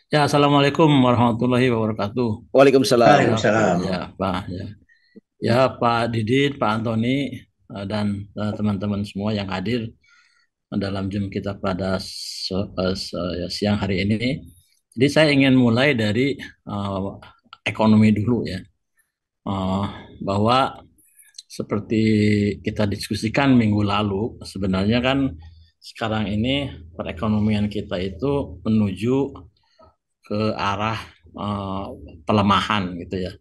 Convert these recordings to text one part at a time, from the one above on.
Ya, Assalamualaikum warahmatullahi wabarakatuh. Waalaikumsalam. Ya, Waalaikumsalam. ya, Pak. Ya, Pak Didit, Pak Antoni, dan teman-teman semua yang hadir dalam Zoom kita pada ya, siang hari ini. Jadi saya ingin mulai dari eh, ekonomi dulu ya. Eh, bahwa seperti kita diskusikan minggu lalu, sebenarnya kan sekarang ini perekonomian kita itu menuju ke arah eh, pelemahan gitu ya.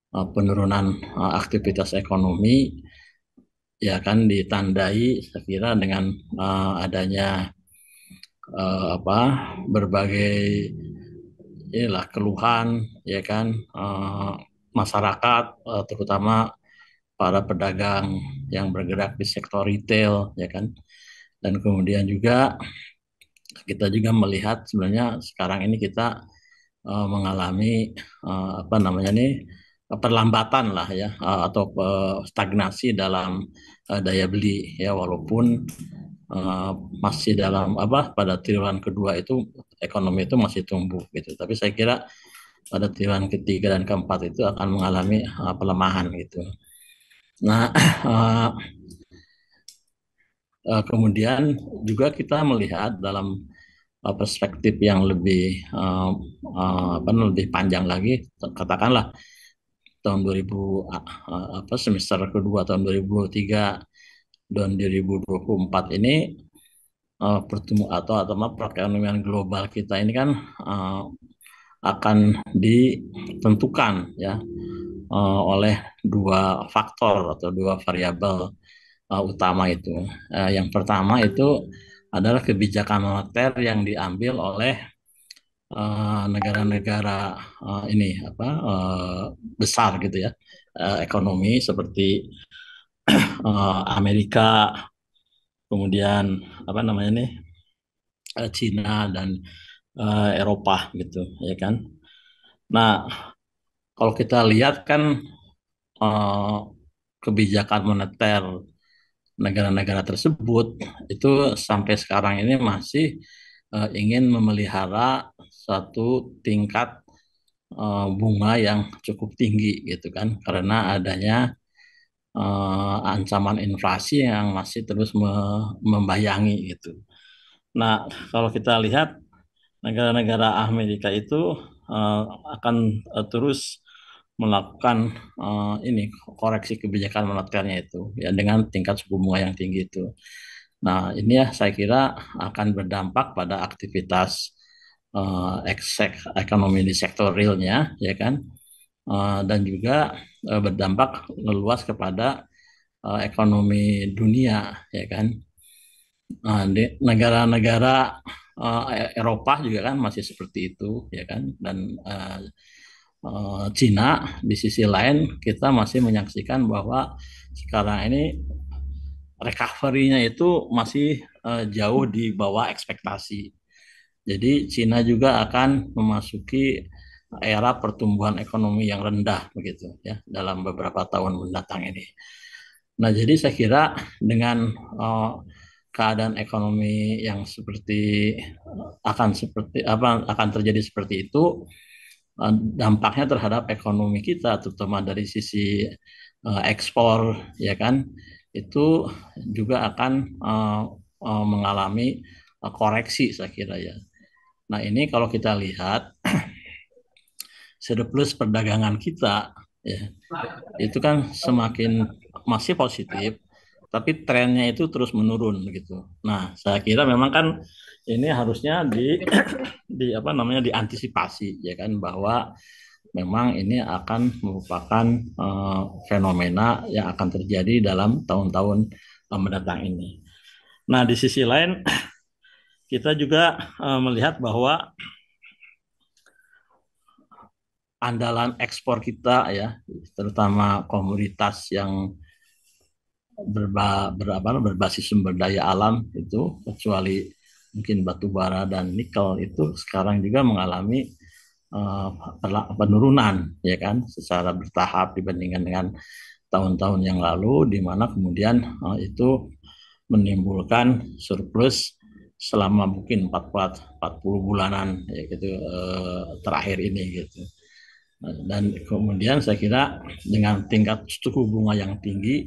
Penurunan aktivitas ekonomi ya kan ditandai saya kira dengan adanya apa berbagai inilah keluhan ya kan masyarakat terutama para pedagang yang bergerak di sektor retail ya kan, dan kemudian juga kita juga melihat sebenarnya sekarang ini kita mengalami apa namanya nih perlambatan lah ya, atau stagnasi dalam daya beli ya, walaupun eh, masih dalam apa pada triwulan kedua itu ekonomi itu masih tumbuh gitu, tapi saya kira pada triwulan ketiga dan keempat itu akan mengalami pelemahan gitu. Nah, kemudian juga kita melihat dalam perspektif yang lebih apa lebih panjang lagi, katakanlah tahun 2000 apa semester kedua tahun 2023 dan 2024 ini pertumbuhan atau perekonomian global kita ini kan uh, akan ditentukan ya oleh dua faktor atau dua variabel utama itu. Yang pertama itu adalah kebijakan moneter yang diambil oleh negara-negara ini apa besar gitu ya, ekonomi seperti Amerika, kemudian apa namanya nih Cina dan Eropa gitu ya kan. Nah, kalau kita lihat kan eh, kebijakan moneter negara-negara tersebut itu sampai sekarang ini masih ingin memelihara satu tingkat bunga yang cukup tinggi gitu kan, karena adanya ancaman inflasi yang masih terus membayangi gitu. Nah, kalau kita lihat negara-negara Amerika itu uh, akan terus melakukan ini koreksi kebijakan moneternya itu ya dengan tingkat suku bunga yang tinggi itu. Nah, ini ya saya kira akan berdampak pada aktivitas ekonomi di sektor realnya ya kan. Dan juga berdampak meluas kepada ekonomi dunia ya kan. Di negara-negara Eropa juga kan masih seperti itu ya kan, dan Cina di sisi lain kita masih menyaksikan bahwa sekarang ini recovery-nya itu masih jauh di bawah ekspektasi. Jadi Cina juga akan memasuki era pertumbuhan ekonomi yang rendah begitu ya dalam beberapa tahun mendatang ini. Nah, jadi saya kira dengan keadaan ekonomi yang akan seperti apa akan terjadi seperti itu, dampaknya terhadap ekonomi kita terutama dari sisi ekspor ya kan, itu juga akan mengalami koreksi saya kira ya. Nah, ini kalau kita lihat surplus perdagangan kita ya, itu kan semakin masih positif, tapi trennya itu terus menurun gitu. Nah, saya kira memang kan ini harusnya di apa namanya diantisipasi ya kan, bahwa memang ini akan merupakan fenomena yang akan terjadi dalam tahun-tahun mendatang ini. Nah, di sisi lain kita juga melihat bahwa andalan ekspor kita ya, terutama komoditas yang berbasis sumber daya alam itu, kecuali mungkin batu bara dan nikel, itu sekarang juga mengalami uh, penurunan ya kan secara bertahap dibandingkan dengan tahun-tahun yang lalu, di mana kemudian itu menimbulkan surplus selama mungkin 40 bulanan ya gitu terakhir ini gitu. Dan kemudian saya kira dengan tingkat suku bunga yang tinggi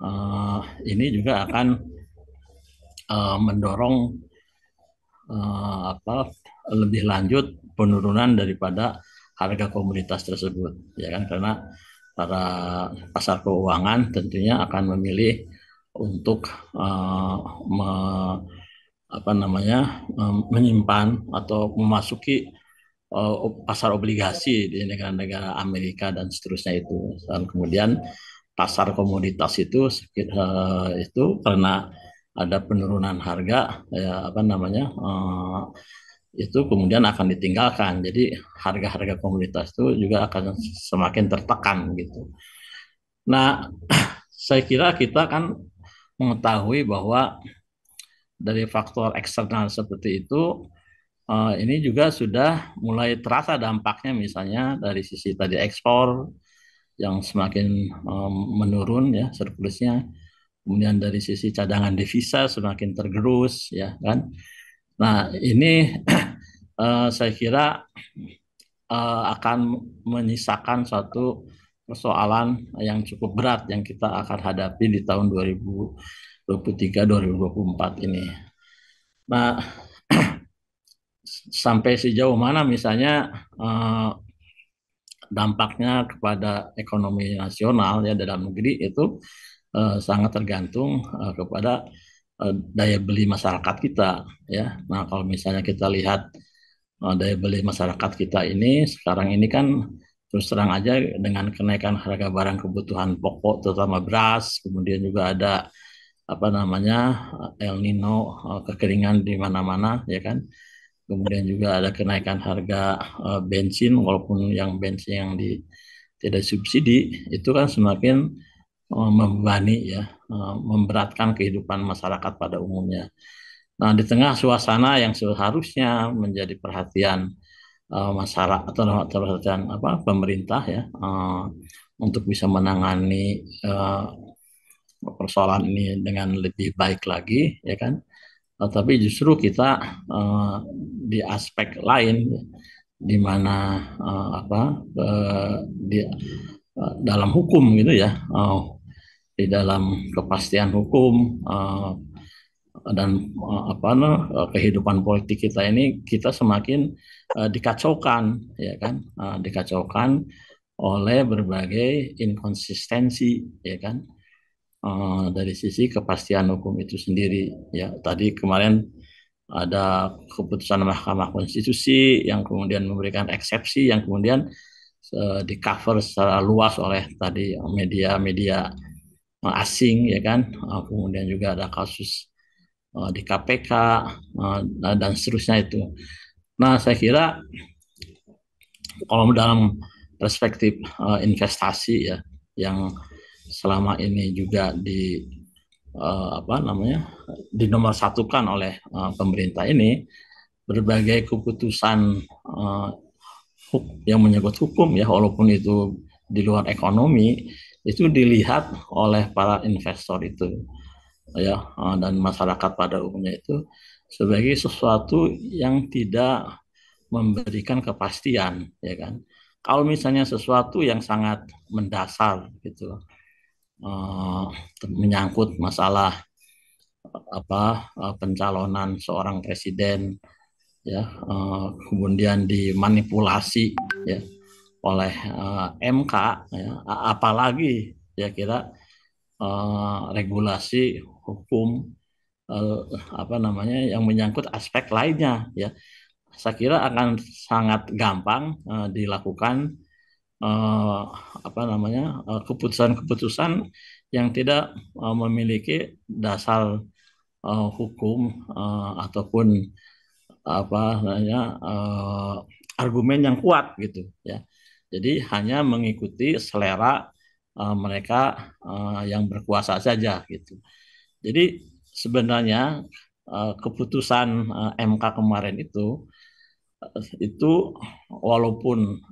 eh, ini juga akan mendorong apa lebih lanjut penurunan daripada harga komoditas tersebut ya kan, karena para pasar keuangan tentunya akan memilih untuk uh, me, apa namanya menyimpan atau memasuki pasar obligasi di negara-negara Amerika dan seterusnya itu. Dan kemudian pasar komoditas itu karena ada penurunan harga ya apa namanya itu kemudian akan ditinggalkan. Jadi harga-harga komoditas itu juga akan semakin tertekan gitu. Nah, saya kira kita kan mengetahui bahwa dari faktor eksternal seperti itu ini juga sudah mulai terasa dampaknya, misalnya dari sisi tadi ekspor yang semakin menurun ya surplusnya, kemudian dari sisi cadangan devisa semakin tergerus ya kan. Nah ini saya kira akan menyisakan suatu persoalan yang cukup berat yang kita akan hadapi di tahun 2023-2024 ini. Nah, sampai sejauh mana misalnya dampaknya kepada ekonomi nasional ya dalam negeri itu sangat tergantung kepada daya beli masyarakat kita ya. Nah, kalau misalnya kita lihat daya beli masyarakat kita ini sekarang ini kan terus terang aja dengan kenaikan harga barang kebutuhan pokok terutama beras, kemudian juga ada apa namanya El Nino, kekeringan di mana-mana ya kan. Kemudian juga ada kenaikan harga bensin, walaupun yang bensin yang tidak subsidi itu kan semakin membebani ya, memberatkan kehidupan masyarakat pada umumnya. Nah, di tengah suasana yang seharusnya menjadi perhatian masyarakat atau perhatian apa pemerintah ya untuk bisa menangani persoalan ini dengan lebih baik lagi ya kan. Tapi justru kita di aspek lain di mana apa di dalam hukum gitu ya, di dalam kepastian hukum dan apa kehidupan politik kita ini kita semakin dikacaukan ya kan, dikacaukan oleh berbagai inkonsistensi ya kan, dari sisi kepastian hukum itu sendiri ya. Tadi kemarin ada keputusan Mahkamah Konstitusi yang kemudian memberikan eksepsi yang kemudian di cover secara luas oleh tadi media-media asing ya kan. Kemudian juga ada kasus di KPK dan seterusnya itu. Nah, saya kira kalau dalam perspektif investasi ya yang selama ini juga apa namanya dinomorsatukan oleh pemerintah ini, berbagai keputusan yang menyangkut hukum ya walaupun itu di luar ekonomi itu dilihat oleh para investor itu ya dan masyarakat pada umumnya itu sebagai sesuatu yang tidak memberikan kepastian ya kan. Kalau misalnya sesuatu yang sangat mendasar gitu menyangkut masalah apa pencalonan seorang presiden ya kemudian dimanipulasi ya oleh MK ya, apalagi ya kira regulasi hukum eh, apa namanya yang menyangkut aspek lainnya ya, saya kira akan sangat gampang dilakukan eh, apa namanya keputusan-keputusan yang tidak memiliki dasar hukum ataupun apa namanya argumen yang kuat gitu ya. Jadi hanya mengikuti selera mereka yang berkuasa saja gitu. Jadi sebenarnya keputusan MK kemarin itu walaupun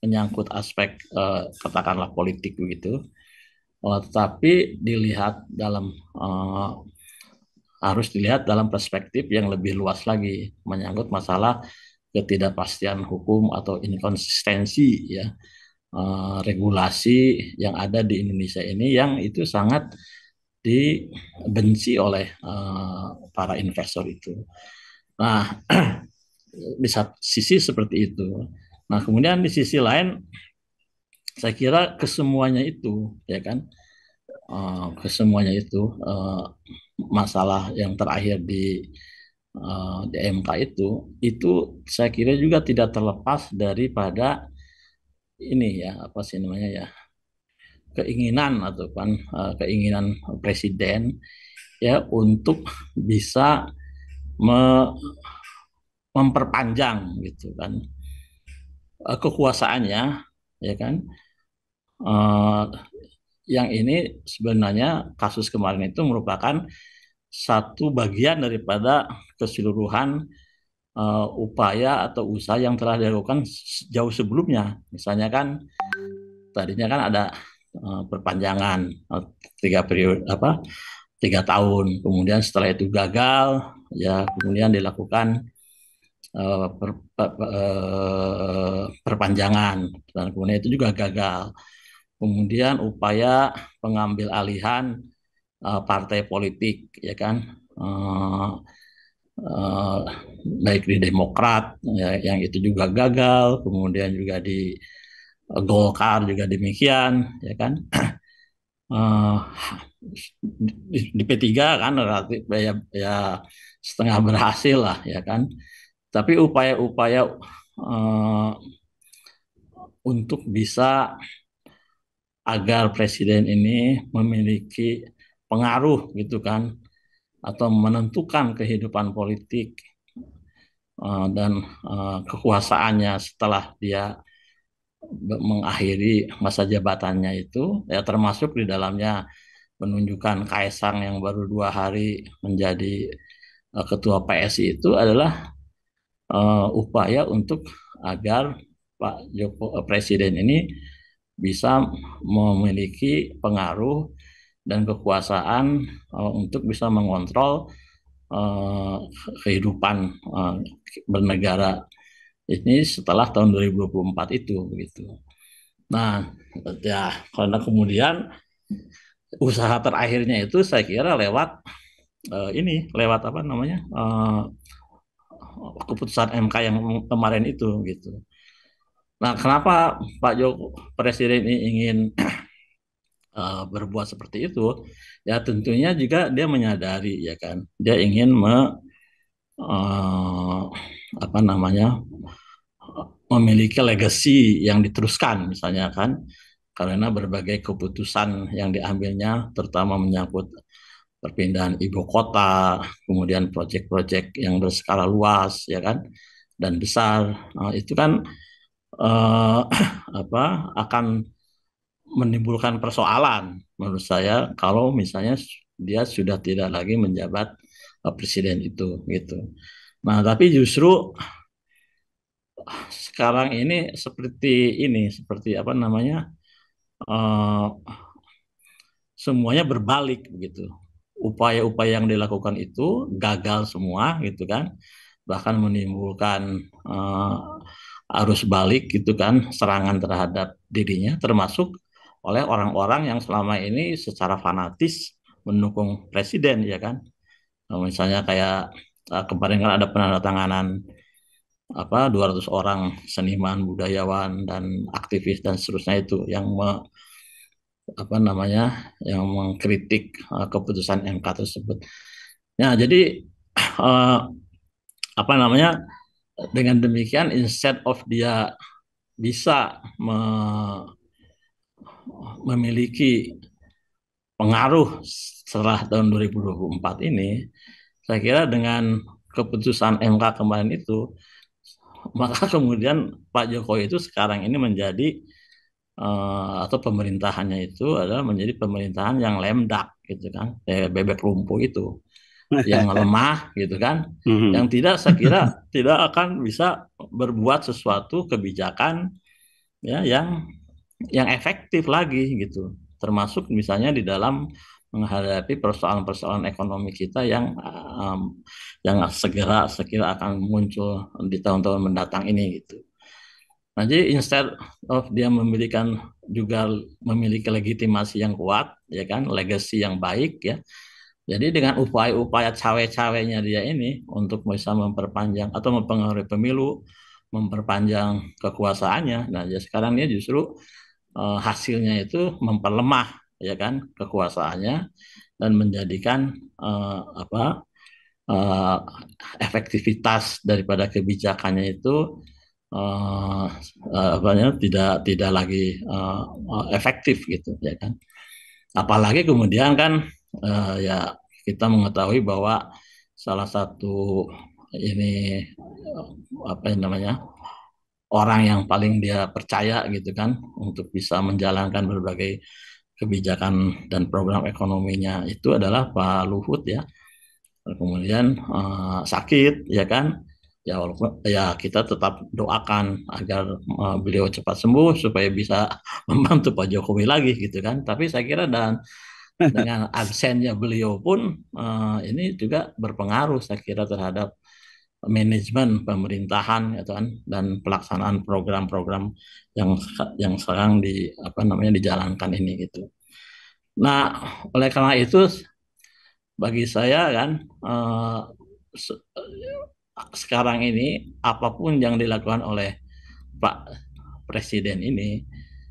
menyangkut aspek katakanlah politik begitu, tetapi dilihat dalam harus dilihat dalam perspektif yang lebih luas lagi, menyangkut masalah ketidakpastian hukum atau inkonsistensi ya, regulasi yang ada di Indonesia ini yang itu sangat dibenci oleh para investor itu. Nah, di satu sisi seperti itu. Nah, kemudian di sisi lain, saya kira kesemuanya itu, ya kan, kesemuanya itu masalah yang terakhir di MK itu saya kira juga tidak terlepas daripada ini ya, apa sih namanya ya, keinginan atau kan keinginan presiden ya untuk bisa me- memperpanjang gitu kan kekuasaannya, ya kan. Eh, yang ini sebenarnya kasus kemarin itu merupakan satu bagian daripada keseluruhan upaya atau usaha yang telah dilakukan jauh sebelumnya. Misalnya kan tadinya kan ada perpanjangan 3 periode, apa, 3 tahun. Kemudian setelah itu gagal, ya kemudian dilakukan perpanjangan dan kemudian itu juga gagal. Kemudian upaya pengambil alihan partai politik, ya kan, uh, uh, baik di Demokrat ya, yang itu juga gagal, kemudian juga di Golkar juga demikian, ya kan. Uh, di P3 kan relatif ya, ya setengah berhasil lah, ya kan. Tapi upaya-upaya uh, untuk bisa agar presiden ini memiliki pengaruh gitu kan atau menentukan kehidupan politik dan kekuasaannya setelah dia mengakhiri masa jabatannya itu ya, termasuk di dalamnya penunjukan Kaisang yang baru 2 hari menjadi ketua PSI itu adalah upaya untuk agar Pak Joko Presiden ini bisa memiliki pengaruh dan kekuasaan untuk bisa mengontrol uh, kehidupan bernegara ini setelah tahun 2024 itu begitu. Nah, ya karena kemudian usaha terakhirnya itu saya kira lewat ini lewat apa namanya keputusan MK yang kemarin itu gitu. Nah, kenapa Pak Joko Presiden ini ingin berbuat seperti itu? Ya tentunya juga dia menyadari ya kan, dia ingin uh, apa namanya memiliki legacy yang diteruskan misalnya kan, karena berbagai keputusan yang diambilnya terutama menyangkut perpindahan ibu kota, kemudian proyek-proyek yang berskala luas ya kan dan besar, itu kan uh, apa akan menimbulkan persoalan menurut saya kalau misalnya dia sudah tidak lagi menjabat presiden itu gitu. Nah, tapi justru sekarang ini seperti apa namanya uh, semuanya berbalik begitu. Upaya-upaya yang dilakukan itu gagal semua gitu kan, bahkan menimbulkan arus balik gitu kan, serangan terhadap dirinya, termasuk oleh orang-orang yang selama ini secara fanatis mendukung presiden ya kan. Misalnya kayak kemarin kan ada penandatanganan apa 200 orang seniman, budayawan dan aktivis dan seterusnya itu yang apa namanya yang mengkritik keputusan MK tersebut. Ya, jadi uh, apa namanya dengan demikian instead of dia bisa memiliki pengaruh setelah tahun 2024 ini, saya kira dengan keputusan MK kemarin itu, maka kemudian Pak Jokowi itu sekarang ini menjadi atau pemerintahannya itu adalah menjadi pemerintahan yang lemdak gitu kan, kayak bebek lumpuh itu, yang lemah gitu kan, yang Mhm. tidak saya kira tidak akan bisa berbuat sesuatu kebijakan ya yang efektif lagi gitu, termasuk misalnya di dalam menghadapi persoalan-persoalan ekonomi kita yang segera sekira akan muncul di tahun-tahun mendatang ini gitu. Nah, jadi instead of dia juga memiliki legitimasi yang kuat, ya kan, legacy yang baik ya. Jadi dengan upaya-upaya cawe-cawenya dia ini untuk bisa memperpanjang atau mempengaruhi pemilu, memperpanjang kekuasaannya. Nah, ya sekarang dia justru hasilnya itu memperlemah ya kan kekuasaannya dan menjadikan apa eh, efektivitas daripada kebijakannya itu eh, tidak lagi efektif gitu ya kan. Apalagi kemudian kan ya kita mengetahui bahwa salah satu ini apa yang namanya orang yang paling dia percaya gitu kan untuk bisa menjalankan berbagai kebijakan dan program ekonominya itu adalah Pak Luhut ya. Kemudian sakit ya kan. Ya walaupun ya kita tetap doakan agar beliau cepat sembuh supaya bisa membantu Pak Jokowi lagi gitu kan. Tapi saya kira dengan absennya beliau pun ini juga berpengaruh saya kira terhadap manajemen pemerintahan gitu kan dan pelaksanaan program-program yang yang sekarang apa namanya dijalankan ini gitu. Nah, oleh karena itu bagi saya kan sekarang ini apapun yang dilakukan oleh Pak Presiden ini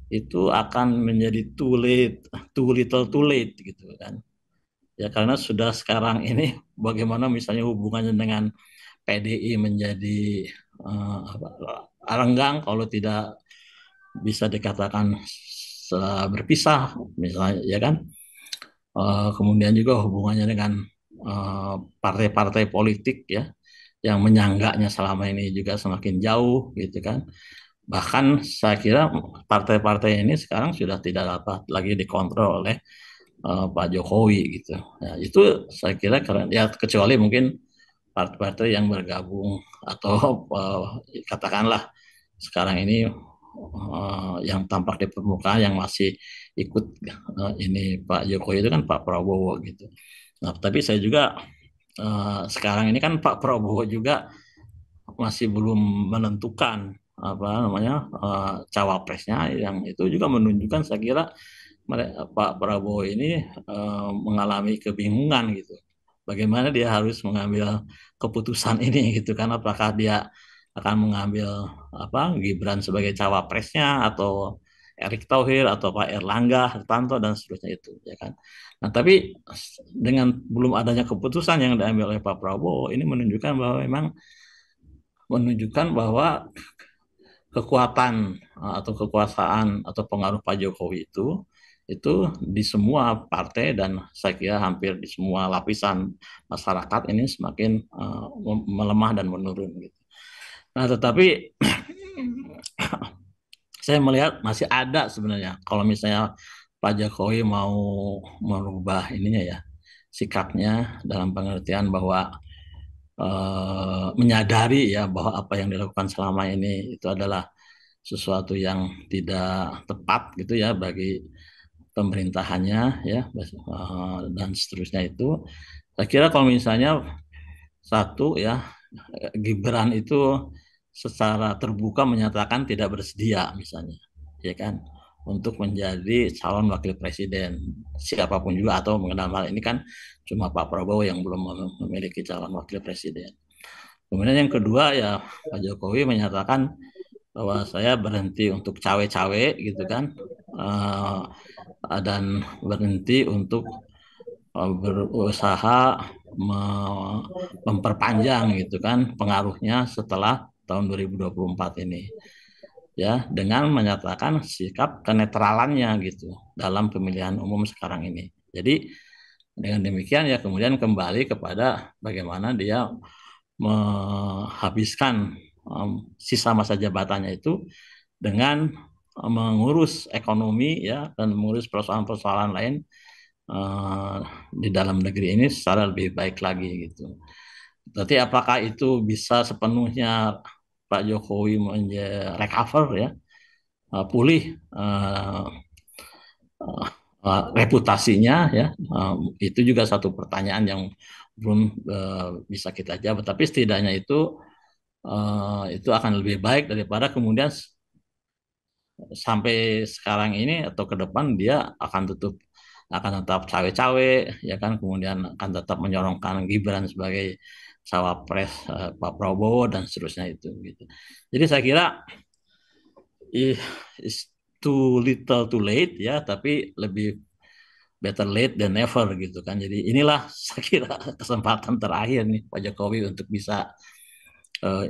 itu akan menjadi too little too late gitu kan. Ya karena sudah sekarang ini bagaimana misalnya hubungannya dengan PDI menjadi renggang kalau tidak bisa dikatakan berpisah misalnya ya kan. Kemudian juga hubungannya dengan partai-partai politik ya yang menyangganya selama ini juga semakin jauh gitu kan. Bahkan saya kira partai-partai ini sekarang sudah tidak dapat lagi dikontrol oleh Pak Jokowi gitu. Ya, itu saya kira keren ya kecuali mungkin partai-partai yang bergabung atau katakanlah sekarang ini yang tampak di permukaan yang masih ikut ini Pak Jokowi itu kan Pak Prabowo gitu. Nah, tapi saya juga sekarang ini kan Pak Prabowo juga masih belum menentukan apa namanya cawapresnya yang itu juga menunjukkan saya kira Pak Prabowo ini mengalami kebingungan gitu. Bagaimana dia harus mengambil keputusan ini gitu kan? Apakah dia akan mengambil apa Gibran sebagai cawapresnya atau Erick Thohir atau Pak Erlangga Hartarto dan seterusnya itu ya kan. Nah, tapi dengan belum adanya keputusan yang diambil oleh Pak Prabowo ini menunjukkan bahwa kekuatan atau kekuasaan atau pengaruh Pak Jokowi itu di semua partai dan saya kira hampir di semua lapisan masyarakat ini semakin melemah dan menurun gitu. Nah, tetapi saya melihat masih ada sebenarnya kalau misalnya Pak Jokowi mau merubah ininya ya sikapnya dalam pengertian bahwa menyadari ya bahwa apa yang dilakukan selama ini itu adalah sesuatu yang tidak tepat gitu ya bagi pemerintahannya ya dan seterusnya itu saya kira kalau misalnya satu ya Gibran itu secara terbuka menyatakan tidak bersedia misalnya ya kan untuk menjadi calon wakil presiden siapapun juga atau mengenal hal ini kan cuma Pak Prabowo yang belum memiliki calon wakil presiden. Kemudian yang kedua ya Pak Jokowi menyatakan bahwa saya berhenti untuk cawe-cawe gitu kan dan berhenti untuk berusaha memperpanjang gitu kan pengaruhnya setelah tahun 2024 ini ya dengan menyatakan sikap kenetralannya gitu dalam pemilihan umum sekarang ini. Jadi dengan demikian ya kemudian kembali kepada bagaimana dia menghabiskan sisa masa jabatannya itu dengan mengurus ekonomi ya dan mengurus persoalan-persoalan lain di dalam negeri ini secara lebih baik lagi gitu. Tapi apakah itu bisa sepenuhnya Pak Jokowi recover ya pulih reputasinya ya, itu juga satu pertanyaan yang belum bisa kita jawab. Tapi setidaknya itu akan lebih baik daripada kemudian sampai sekarang ini atau ke depan dia akan tetap cawe-cawe ya kan, kemudian akan tetap menyorongkan Gibran sebagai cawapres Pak Prabowo dan seterusnya itu gitu. Jadi saya kira i- is too little too late ya, tapi lebih better late than never gitu kan. Jadi inilah saya kira kesempatan terakhir nih Pak Jokowi untuk bisa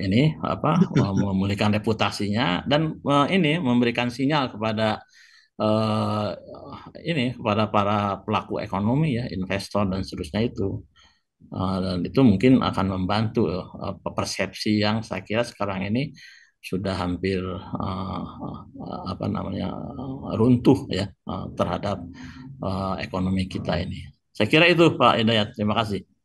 ini apa memulihkan reputasinya dan ini memberikan sinyal kepada eh, ini kepada para pelaku ekonomi ya, investor dan seterusnya itu. Dan itu mungkin akan membantu persepsi yang saya kira sekarang ini sudah hampir apa namanya runtuh ya terhadap ekonomi kita ini. Saya kira itu Pak Hidayat. Terima kasih.